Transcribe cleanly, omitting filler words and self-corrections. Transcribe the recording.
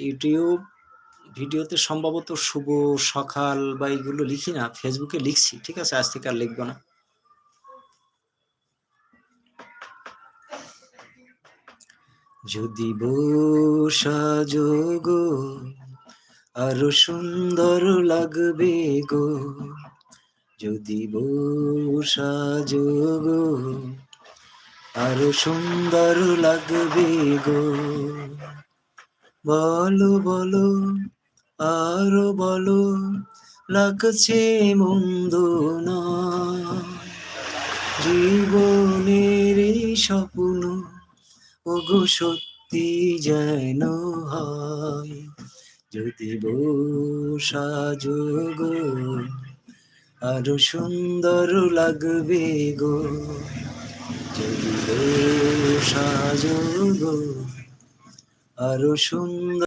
YouTube ভিডিওতে সম্ভবত শুভ সকাল বা এগুলো লিখি না, ফেসবুকে লিখছি, ঠিক আছে, আজ থেকে আর লিখবো না। যদি বর্ষা যোগো আরো সুন্দর লাগবে গো, যদি বর্ষা যোগো আরো সুন্দর লাগবে গো, বলো বলো আরো বলো লাগছে মন্দ না, জীবনের এই স্বপ্ন ওগো সত্যি যেন হয়, যদি বর্ষা যোগো আরো সুন্দর লাগবে গো, যদি বর্ষা যোগো আরো সুন্দর